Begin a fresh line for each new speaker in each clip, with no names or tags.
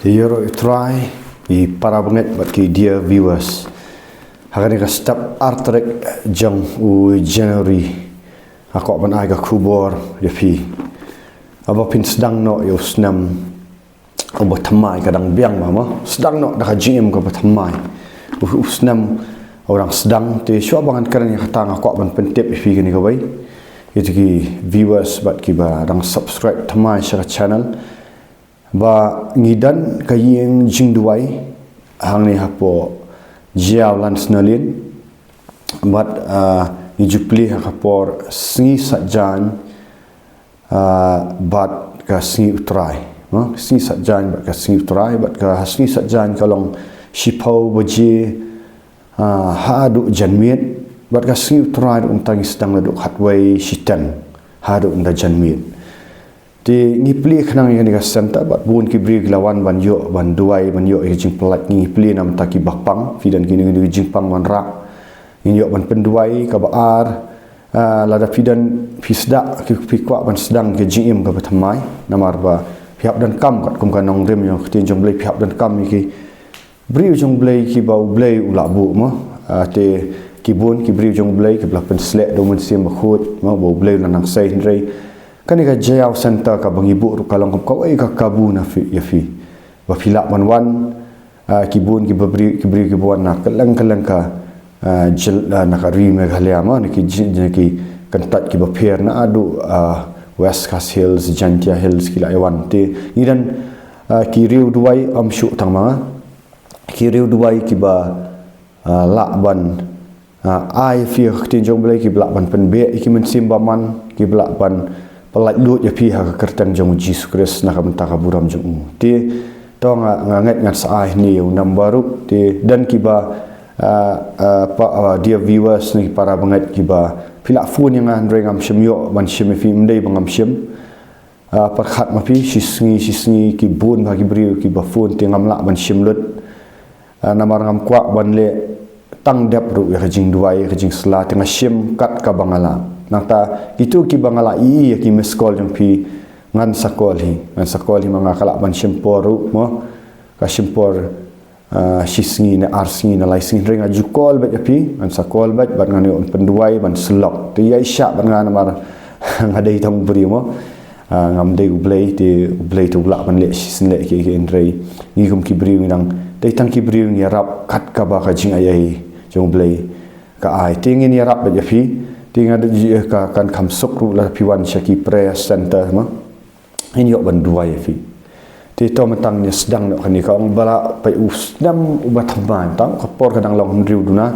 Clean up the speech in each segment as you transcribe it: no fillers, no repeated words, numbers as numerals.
Yoro try I para banget buat ki dear viewers. Hari ni ka step artrek jang January. Aku ban ai ka kubor ya pi. Aba pin sedang no yo SNEM obat thamai kadang biang mama sedang no dah GM ka thamai. SNEM orang sedang te syua bangan keren yang kata aku ban pentip pi gini ka bai. Itu ki viewers buat ki ba dang subscribe thamai share channel. Ba ngidan kayeng jingduai hang ni hapo jiaw lan snalin bat ni jupli hakapor singi satjan bat ka singi utrai singi satjan bat ka singi utrai bat ka singi satjan kalong shipau baji hadu janmiet bat ka singi utrai untang sedang laduk hatway shitan hadu unda janmiet di ni pli khnang yang ni ka center bat bun ki bri lawan ban yo ban duai ban yo jing pelat ni pli nam taki bakpang fidan kini ni jing pang man rak ni yo ban penduai ka baar lada fidan fisda ki pikwa ban sedang ke jim ka bathamai namar ba phiap dan kam kat kum ka nong rem yo tin jong blai phiap dan kam ki bri jong blai ki bau blai ula bu mo te ki bun ki bri jong blai ki bla pen slek do mun sim khut mo bau blai lanang sai rei kan ika jayaw center ka bangibu ru kalong kau ai ka kabu na fi ya fi wa filak wan kibun ki bri ki buan na kalang ka jil na ka ri me galiama ni ki kantat ki baper na adu West Coast Hills Jantia Hills ki la yawan te idan ki riu duai am syu tang ma ki riu duai ki ba la ban ai fi tin jong blai ki blak ban pen be ki men sim ba man ki blak ban pelak lut ya pi ha kertang jong Jesus Christ nak mentaka buram jong ti to nganget ngat saai ni nam baru ti dan kiba dia viewers ni para banget kiba pilak phone yang andre ngam syemyo ban syem fi mdei bangam syem perkhat ma pi sisngi ki bun bagi beri kiba phone ti ngam lak ban syem lut namar ngam kwak ban le tang dep ru ya jing duai jing sela tengah syem kat ka bangala nata itu ki bangala i ki meskol jong pi ngan sakol hi manga kala ban syempor ru mo ka syempor sisngi na arsingi na laising ring ajukol bet api ngan sakol bet ban ngan penduai ban selok tu ya isya ban ngan mar ngadai tang beri mo ngam dei ublei tu ulak ban le sin le ki endrei ni kum ki beri nang dei tang ki beri ni rap kat ka ba ka jing ayai jong blei ka ai tingin ni rap bet api tinggal ada kan kamsuk ru la piwan syaki prayer center ma ini yok banduai fi ti to matang ni sedang nak ni ka ong bala pai usdam ubat thamai tang kapor kadang long riu duna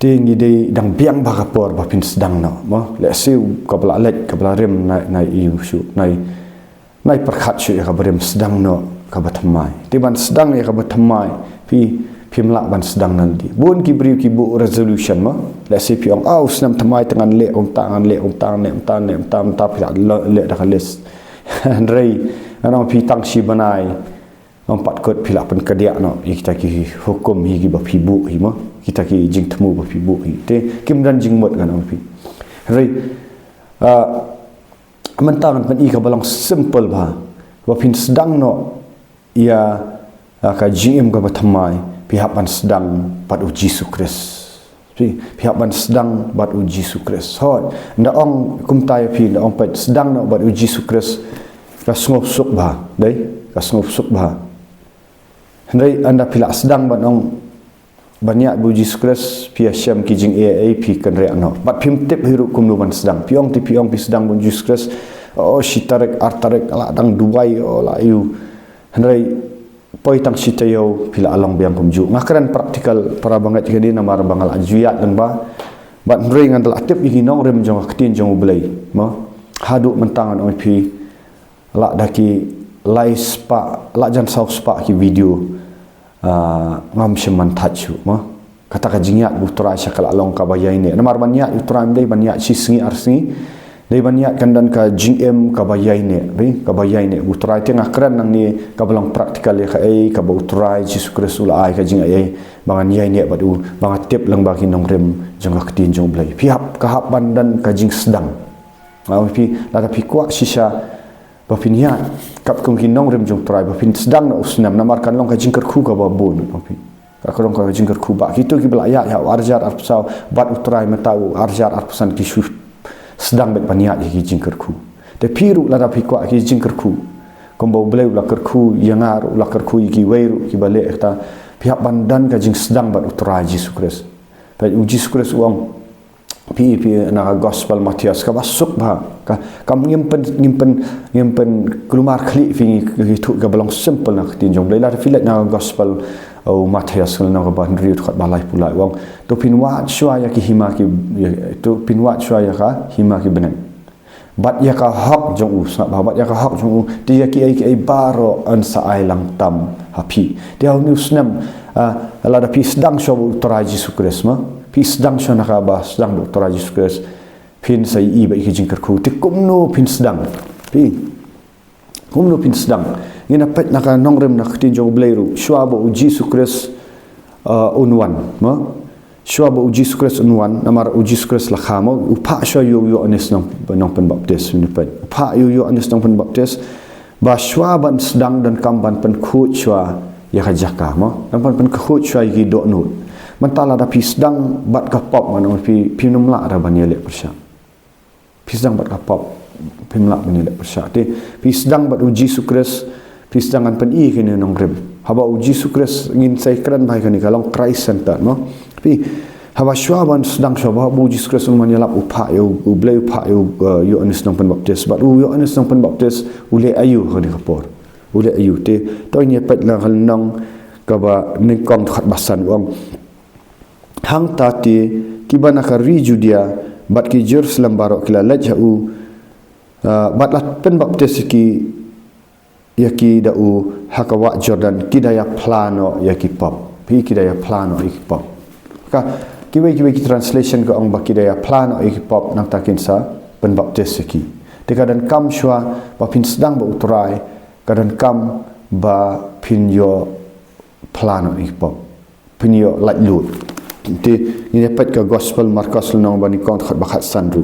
tinggi dei dang biang ba kapor ba pin sedang no ma le siu ka bala lek ka bala rem nai iu syu nai perkhat syu ka rem sedang no ka ba thamai ti ban sedang ya ka ba thamai pi pimlak ban sedang nanti bun ki beri ki bu resolution ma la si pi ong SNEM thamai tangan le ong tangan le tam tapi le dah list rei ana pi tang si banai ong pat kot pilak pen kadiak no kita ki hukum hi ki ba pi bu hi ma kita ki jing temu ba pi bu hi te kim dan jing mot kan ong pi rei mentang pen i ka balang simple ba pin sedang no ia ka GM ka ba thamai pihak ban sedang bat uji sukres pihak ban sedang bat uji sukres hot nda ong kumtai pi nda ong pat sedang nak bat uji sukres ka sngop suk ba dei ka sngop suk ba hendai anda pilak sedang bat ong banyak uji sukres pi syam ki jing AA pi kan re no bat pim tip hiru kum ban sedang piong pi sedang uji sukres oh sitarek artarek ala dang duai oh la yu hendai poi tang sitayo pila along biang kumju ngakaran praktikal para banget jadi namar bangal ajuyat dan ba bat ring andal atip igi nong rem jong ketin jong blai mo hadu mentangan oi pi la daki lai spa la jan sau spa ki video ngam seman tachu mo kata ka jingyat butra syakal along ka bayai ne namar banyak utra mdei banyak sisngi arsingi dei banyak kandan ka GM ka bayai ne utrai tengah keren nang ni ka belang praktikal ya ka ai ka utrai Jesus Kristus ai ka jing ai bangan yai ne badu bangat tip lang bagi nong rem jong ka tin jong blai pihap ka hapan dan ka jing sedang pi la pi kuak sisa bapin ya kap kong kinong rem jong trai bapin sedang na usnam namar kan long ka jingker khu ka babun bapin ka long ka jingker khu ba kitu ki bela ya arjar arpsau bat utrai matau arjar arpusan ki shu sedang bet paniat ki jingker khu te piru la da pikwa ki jingker khu kombo bleu la kerku yangar la kerku ki weiru ki bale ta pihak bandan ka jing sedang bat utrai Yesus Kristus pa Yesus Kristus uang pi na gospel Matius ka masuk ba kam nyimpen kelumar kli fi itu ka belong simple na tinjong leila filet na gospel au Matius na ka ban riut khat balai pula wong to pinwa shwa ya ki hima ki to pinwa shwa ya ka hima ki benang bat ya ka hak jong u sa bat ya ka hak jong u dia ki ai baro an sa ai lang tam hapi dia ni SNEM ala da pi sedang shwa utara Yesus Kristus ma pi sedang shona ka ba sedang doktor Yesus Kristus pin sai i ba ki jingker khu ti kumno pin sedang pi kumno pin sedang ngina pet na ka nongrem na ktin jo bleiru shwa bo Yesus Kristus unwan ma shwa bo Yesus Kristus unwan namar Yesus Kristus la khamo upa shwa yo anes nong pen baptis ni pet upa yo anes nong pen baptis ba shwa ban sedang dan kamban pen khu shwa ya ka jaka ma dan pen khu shwa yi do nu mentala da pi sedang bat kapop mana pi numla ada banyele persya pi sedang bat kapop pi numla banyele persya te pi sedang bat uji sukres pi sedangan pen i kene nongrem haba uji sukres ngin sai kran bai kani kalong Christ center no pi haba shwaban sedang shwaba uji sukres man yalap upha yo ublei upha yo anis nong pen baptis bat yo anis nong pen baptis ule ayu kani kapor ule ayu te to nye pet la hal nong ka ba ni kong khat basan wang hang tati kibana ka riju dia bat ki Jerusalem barok kila lajau bat la pen baptis ki yaki dau hakawa Jordan kidaya plano yaki pop pi kidaya plano yaki pop ka kiwe ki translation ko ang bakidaya plano yaki pop nang takin sa pen baptis ki te kadan kam shwa ba pin sedang ba utrai kadan kam ba pin yo plano yaki pop pin yo like lut ti ni dapat ke gospel Markus lenong bani kong khat bakhat sanru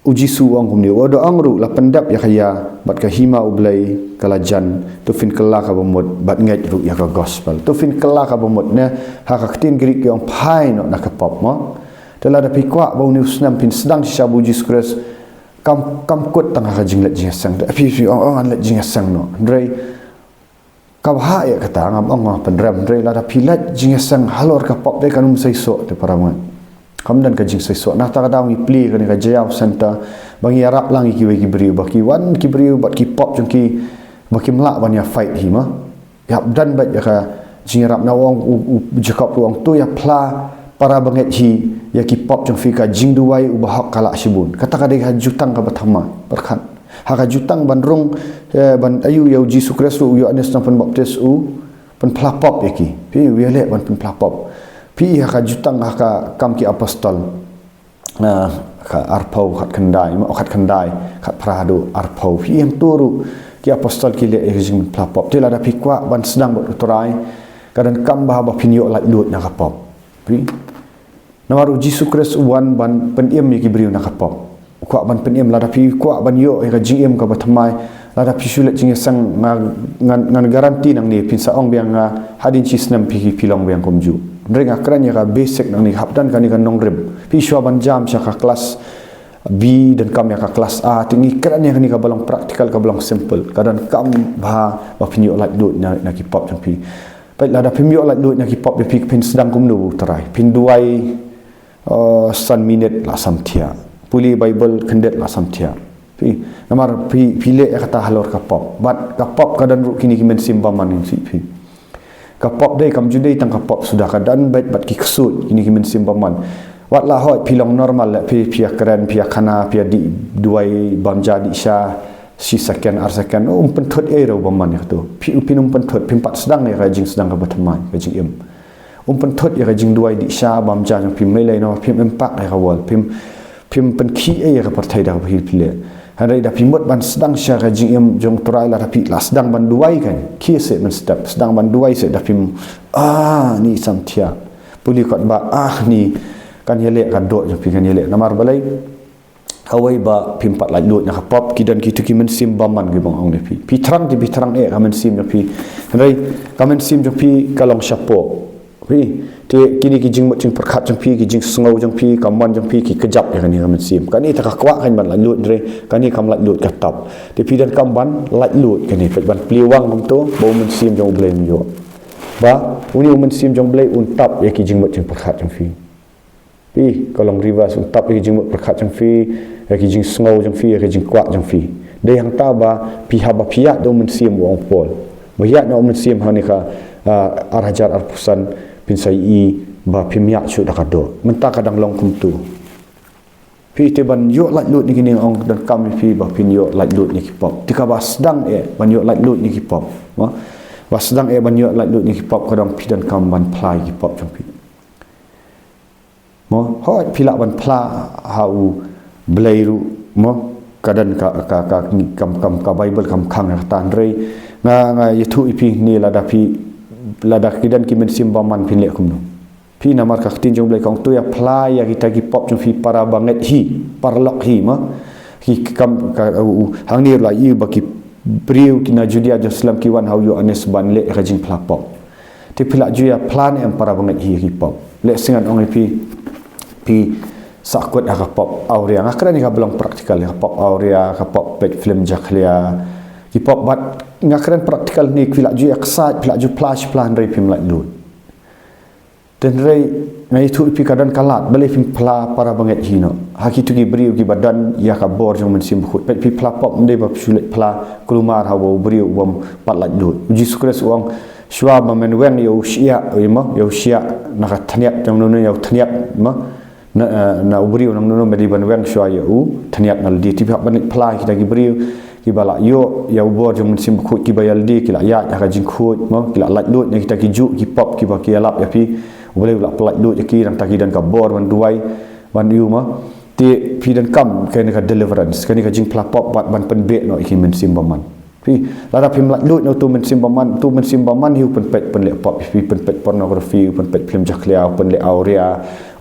uji suang kumni wado angru la pendap ya kaya bat ka hima ublai kalajan tu fin kala ka bomot bat ngai ru ya ka gospel tu fin kala ka bomot ne ha ka tin grik yang pai no na ka pop mo tela da pikwa ba uni SNEM pin sedang si sabu Yesus Kristus kam kot tang ka jinglet jingasang da pi ong an let jingasang no ndrei kau ha ya kata ngam ong penrem dre la da pilat jingasang halor ka pop de kanum saiso te paraman kamdan ka jing saiso na ta kadang i pli ka ni ka jaya center bangi arab lang ki we ki briu baki wan ki briu bat ki pop jong ki baki mla ban ya fight hima ya dan bat ya ka jing arab na wong jakap wong tu ya pla para banget hi ya ki pop jong fika jing duwai ubahak kala sibun kata ka de jutang ka batama berkat haka jutang bandrung ban ayu ya Yesus Kristus yo anes nang pen baptis pen plapop yaki pi wiele ban pen plapop pi haka jutang haka kam ki apostol ka arpau khat khandai khat prado arpau pi yang turu ki apostol ki le jing plapop tela da pi kwa ban sedang bot uturai kadan kam ba pinyo lait lut na kapop pi namaru Yesus Kristus wan ban pen em ki briu na kapop kwa ban penem la dapi kwa ban yo ka GM ka bathamai la dapi sulet jing sang ngan garanti nang ni pin sa ong biang hadin chi SNEM pi pilong biang komju ndrenga kran ya ka basic nang ni hapdan kan ni kan nongrem pi shwa ban jam sya ka kelas B dan kam ya ka kelas A tingi kran ya kan ni ka balong praktikal ka balong simple kadan kam ba pinyo like dut na ki pop jang pi pai la dapi myo like dut na ki pop pi pin sedang kumnu terai pin duai san minute la samtia puli Bible kendet la samtia pi namar pi pile kata halor kapop bat kapop kadan ru kini kimen simbaman si pi kapop dei kam judei tang kapop sudah kadan bat ki ksut kini kimen simbaman wat la hoi pilong normal la pi pia keren pia kana pia di duai bamja di sya si sekian arsakan pentot ero baman ya tu pi upinum pentot pimpat sedang ni rajing sedang ka batamai rajing em pentot ya rajing duai di sya bamja yang pi melai no pi empak ai kawal pim pen ki ai ka partai dah pi pile hari dah pimot ban sedang sya rajing em jong turai la tapi la sedang ban duai kan ki se men sedang ban duai se dah pim ni samtia puli kot ba ni kan yele kan do je pi kan yele namar balai kawai ba pimpat lait lut nak pop kidan kitu ki mensim baman gi bang ong pi terang di terang kamen sim pi rai kamen sim jong pi kalong syapo pi te kini ki jing mot jing perkhat jong pi ki jing sngau jong pi kaman jong pi ki kejap ya kan kamen sim kan ni tak kwa kan ban lait lut rai kan ni kam lait lut katap te pi dan kam ban lait lut kan ni ban pliwang bang tu bo men sim jong blem yo ba uni men sim jong blai untap ya ki jing mot jing perkhat jong pi kalong reverse untap ya ki jing mot perkhat jong ya ki jing sngau jong ya ki jing kwak jong de yang ta ba pi ha ba piat do men sim wong pol bayat no men sim ha ni ka arhajar arpusan pinsai ba pimyak chu da kado menta kadang long kum tu pi te ban yo lait lut ni kini ong dan kam pi ba pin yo lait lut ni ki pop tika ba sedang ban yo lait lut ni ki pop ba sedang ban yo lait lut ni ki pop kadang pi dan kam ban plai ki pop jong pi mo hoi pila ban pla hau blairu mo kadan ka bible kam khang tan rei nga yithu ipi ni lada kidan ki men simba man pin le kum no pi namar ka tin jong blai kong tu ya pla ya kita ki pop jong fi para banget hi parlok hi ma hi kam ka hang ni la yu ba ki priu ki na judia islam ki wan how you anes ban le ka jing pla pop ti pila ju ya plan em para banget hi pop le singan ong pi sakut ka pop aurea ngakran ni ka belong praktikal ka pop aurea ka pop pet film jaklia ki pop bat ngakran praktikal ni kwila ju excited pila ju flash plan rei pim lait lut dan rei ngai tu pi kadan kalat beli pim pla para banget hino haki tu ki briu ki badan ya ka bor jong men sim khut pet pi pla pop ndei ba sulit pla kulumar hawo briu bom pat lait lut uji sukres uang shwa ba men wen yo sia yo sia nak thaniat jong nu yo thaniat ma na ubriu nang nu medi ban wen shwa yo thaniat nal di ti ban pla kita ki briu ki bala yo ya ubor jong sim khut ki bayal di ki la ya ka jing khut mo ki la lait lut ni kita ki ju ki pop ki ba ki alap ya pi boleh la lait lut ki rang taki dan ka bor ban duai ban yu ma ti pi dan kam ka ni ka deliverance ka ni ka jing pla pop ban pen be no ki men sim baman pi la da pim lait lut no tu men sim baman hiu pen pet pen le pop pi pen pet pornografi pen pet film jaklia pen le aurea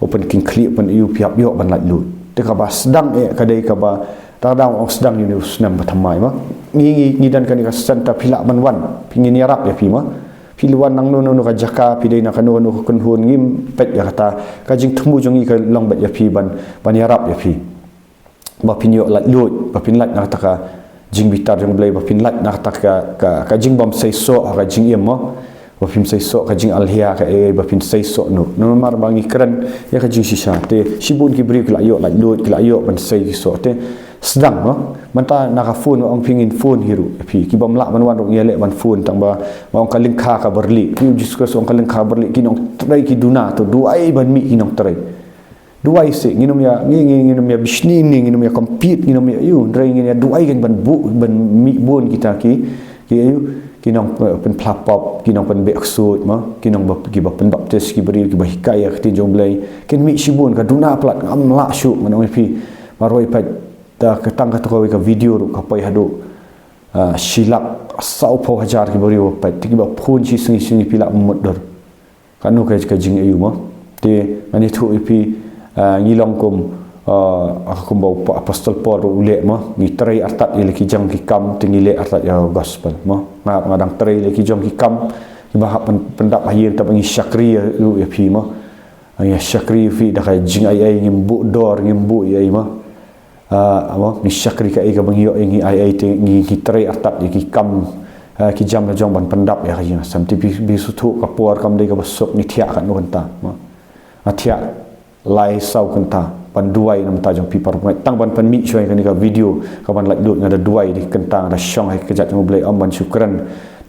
open king clip pen yu piap yo ban lait lut te ka ba sedang ka dei ka ba tadang ong sedang ni SNEM pathamai ma ngi dan kan ka santa pila banwan pingin yarap ya pi ma piluan nang no ka jaka pi dei na kanu kun hun ngim pet ya kata ka jing thumu jong i ka long bet ya pi ban yarap ya pi ba pinyo lat lut ba pin lat na kata ka jing bitar jong blai ba pin lat na kata ka jing bom sei so ka jing em ma ba pin sei so ka jing alhia ka ba pin sei so no mar bangi kran ya ka jing sisa te sibun ki bri la yo lat lut la yo ban sei so te sedang no manta naka phone ong pingin phone hiru pi ki bam la man wan rong yele ban phone tang ba ong kaling kha ka berli ki discuss ong kaling kha berli ki nong trai ki duna to duai ban mi ki nong trai duai se nginum ya bisni ni nginum ya compete nginum ya yu trai ngin ya duai kan ban mi bon kita ki yu ki nong pen plapop ki nong pen beksut ma ki nong ba ki ba pen baptis ki beri ki ba hikaya ki jong blai ken mi sibun ka duna plat am la syu manong pi maroi pa da ketang kata kau ke video ru kapai hadu silap sau po hajar ki bari wa ti ba phun si singi pila modor kanu ka jing ayu ma te ani thu ipi ngilong kum aku bau apostol Paul ule ma ni trai artat ile ki jang ki kam tingile artat ya gospel ma ngadang trai ile ki jang ki kam ki ba pendap akhir ta bangi syakri ya pi ma ya syakri fi da ka jing ai ngimbu dor ngimbu ya ma ni syakri ka ika bangyo ingi ai te ngi trai artat ki kam ki jam na jong ban pendap ya ka sam ti bi su thu ka por kam dei ka basok ni thia kan no kanta ma athia lai sau kanta pan duai nam ta jong pi par tang ban pan mi shoi kan ni ka video ka ban lak dut ngada duai di kentang da syong hai kejat ngo blai am ban syukran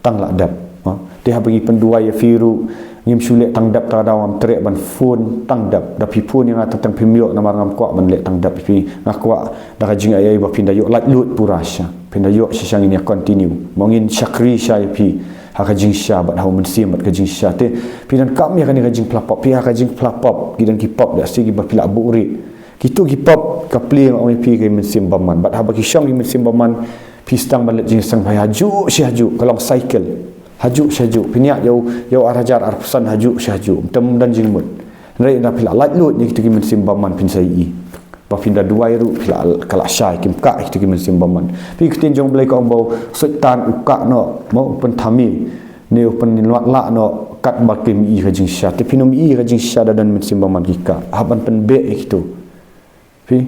tang lak dap ma ti ha bagi pan duai ya firu ngim shule tang dap ta dawam trek ban phone tang dap da pi phone yang atang pimyo namar ngam kwa ban le tang dap pi ngakwa da ka jing ai ba pinda yo lak lut purasha pinda yo sisang ini continue mongin syakri syai pi ha ka jing sya bat ha men sim bat ka jing sya te pidan kam ya kan ka jing plapop pi ha ka jing plapop gidan ki pop da sigi ba pila buri kitu ki pop ka play ong pi ka men sim baman bat ha ba ki syang men sim baman pi stang ban le jing sang hai haju syaju kalong cycle haju syaju pinyak yo arajar arpusan haju syaju tem dan jingmut rei na pila lait lut ni kita ki men sim baman pin sai pindah duai ru pila kala syai kim ka itu kim sim baman pi ketin jong blai ko bau sultan uka no mau pen thami ne pen lot la no kat bakim i hajing sya te pinum i hajing sya dan sim baman kika haban pen be itu pi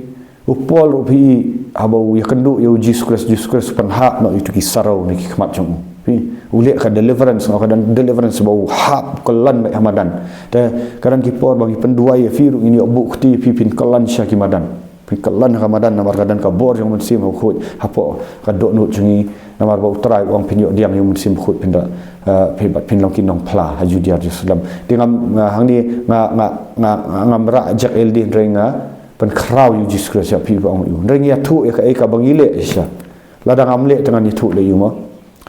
upol pi abau ya kendu ya Jesus pen hak no itu kisarau ni hikmat jong pi uliak ka deliverance no kadan deliverance bau hap kelan mek hamadan te kadan kipor bagi penduai firu ini bukti pipin kelan syaki madan pin kelan hamadan namar kadan ka bor yang mensim khut hapo kadok nut jungi namar bau trai wang pinyo diang yang mensim khut pinda pebat pin longkin nong pla haju dia Jerusalem dengan hang ni ngamra jak LD renga pen krau yu Jesus ya pi bang yu rengi atu ka bangile sya ladang amle dengan itu le yu ma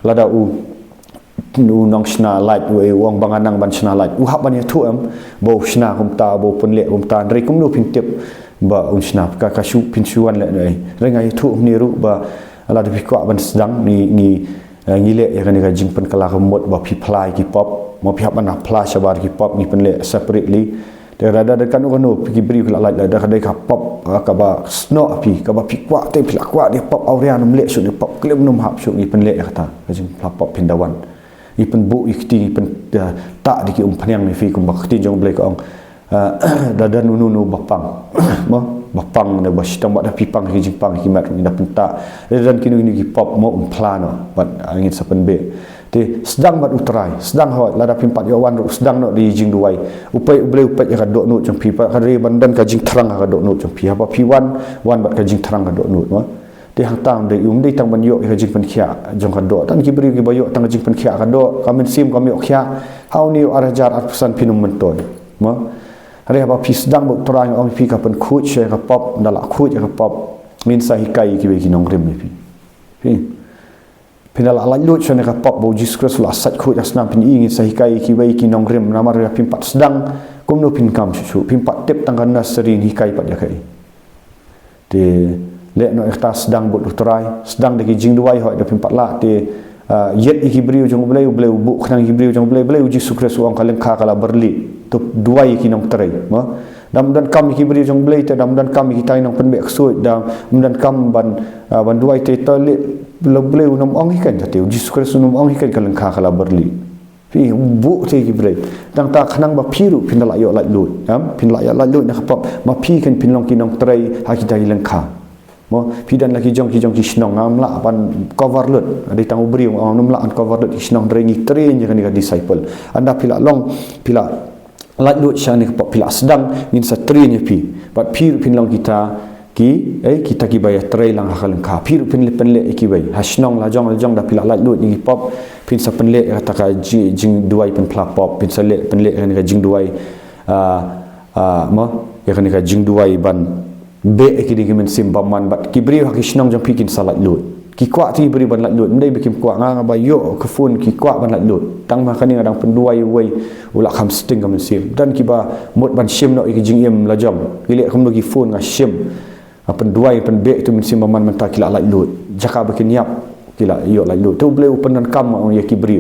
lada u nong shna light we wong banganang ban shna light u hab ban tu am bo shna kum ta bo pun le kum ta re kum no pin tip ba un shna ka shu pin shuan le nei re ngai tu ni ru ba ala de pikwa ban sedang ni ngile ya kan jing pen kala remot ba pi plai ki pop mo pi hab ban apply sabar ki pop ni pen le separately de rada de kan no pi bri kala light da kadai ka pop ka ba sno api ka ba pikwa te pila kwa dia pop aurean mle su ni pop klem num hab su ni pen le kata jing pop pindawan ipen bu ikti ipen tak diki panyang ni fi kum bakti jong blai ko dadan unu bapang mo bapang na bas tambah dah pipang ki jipang ki mat ni dah pentak dan kini ni ki pop mo plano bat angin sapen be te sedang bat utrai sedang hot lada pimpat yawan sedang no di jing duai upai blai upai ya dok nu jong pi pa kare bandan ka jing terang ka dok nu jong pi apa pi wan bat ka jing terang ka dok nu mo di hangtang de di tang ban yo ka jing pen khia jong ka do tan ki bri ki bayo tang jing pen khia ka do kamen sim kami khia hau ni arajar atpusan pinum menton mo hari apa pi sedang buk terang ong pi ka pen khut she ka pop dala khut ka pop min sa hikai ki be ki nong rim ni pi pinala la lut she ka pop bo Jesus la sat khut asnam pin ingin sa hikai ki be ki nong rim namar ya pimpat sedang kumno pin kam chu pimpat tip tang kana serin hikai pat ya kai de le no ekta sedang bot utrai sedang deki jing duai hoi da pimpat la te yet iki briu jong blai bu khnang iki briu jong blai uji sukres wang kaleng kha kala berli tu duai ki nong trai ma dam dan kam iki briu jong blai te dam dan kam iki tai nong penbek suit dam dan kam ban duai te to le blai nom ong ikan te uji sukres nom ong ikan kaleng kha kala berli pi bu te iki blai dang ta khnang ba piru pindala yo lai lut pindala yo lai lut na khap ma pi kan pinlong ki nong trai ha ki dai leng kha mo pidan lagi jong ki snong amla pan cover lut ada tang ubri amla an cover lut snong drengi train je kan disciple anda pila long pila lat lut syane pop pila sedang min sa train ye pi bat pir pin long kita kita ki bayar train lang hakal ka pir pin le pen le ki bay ha snong la jong da pila lat lut ni pop pin sa pen le kata ka jing duai pen pla pop pin sa le pen le kan jing duai mo ya kan jing duai ban be ekidi kimen simpaman bat kibri hak isnong jang pikin salat lut ki kwa ti beri ban lat lut ndai bikin kwa nga ba yo ke fun ki kwa ban lat lut tang ma kani ngadang penduai wei ula kham sting kamen sim dan ki ba mot ban sim no ikijing em la jam ile kham no ki fun nga sim penduai pen be tu min simpaman menta kila lat lut jaka bikin yap kila yo lat lut tu bleu penan kam on ya kibri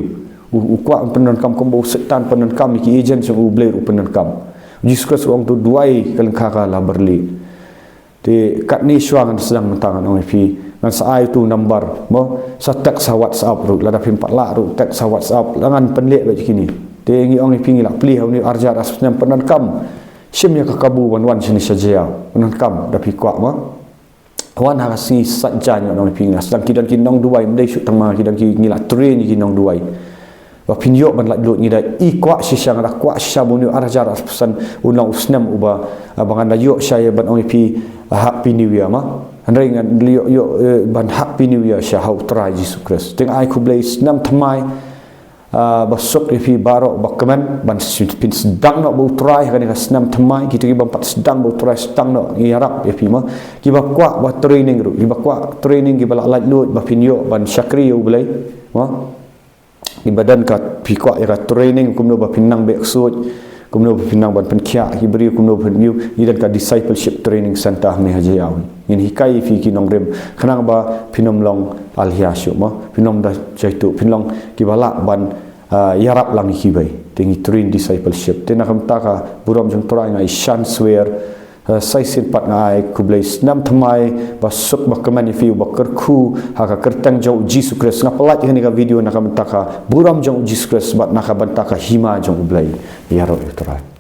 u kwa penan kam kombo setan penan kam ki agent so u bleu penan kam Jesus wong tu duai kaleng kha la berli di kat ni syuangan sedang mentangan ong pi ngan sai tu number mo sa text sa WhatsApp ru la da pin pat la ru text sa WhatsApp langan penlek ba kini de ngi ong pi ngi la pli ha ni arja asnem penan kam sim ya ka kabu wan sini saja penan kam da pi kwa ma wan ha si satjan ong pi ngi sedang kidan kinong duai mdai syuk tang ma kidan ki ngi la train ki nong duai wa pinyo ban la lut ngi da i kwa sisang da kwa sabunu arja pesan unang SNEM uba abangan da yo saya ban ong pi happy new year ma andai ngan yo ban happy new year sha hau try Jesus Christ ting ai ku blai SNEM thamai basuk fi baro bakman ban pin sedang no bu try kan SNEM thamai kita ki ban pat sedang bu try sedang no yarap fi ma ki ba kwa ba training ru ki ba kwa training ki ba la lut ba pin yo ban syakri yo blai ma di badan ka pi kwa ira training kumno ba pinang beksut kumno pinang ban penkhia ki beri kumno penyu idan ka discipleship training center me hajiaw in hikai fi ki nongrem khanang ba pinom long alhia syu ma pinom da jaitu pinlong ki bala ban yarap lang ki bai tingi train discipleship tena kam ta ka buram jong trai ngai shan swear sai sin pat ngai ku blai snam thamai ba suk ba kamani fi ba kerku ha ka kertang jong Jesus Christ ngap like ni ka video nak mentaka buram jong Jesus Christ bat nak bantaka hima jong blai ya ro trai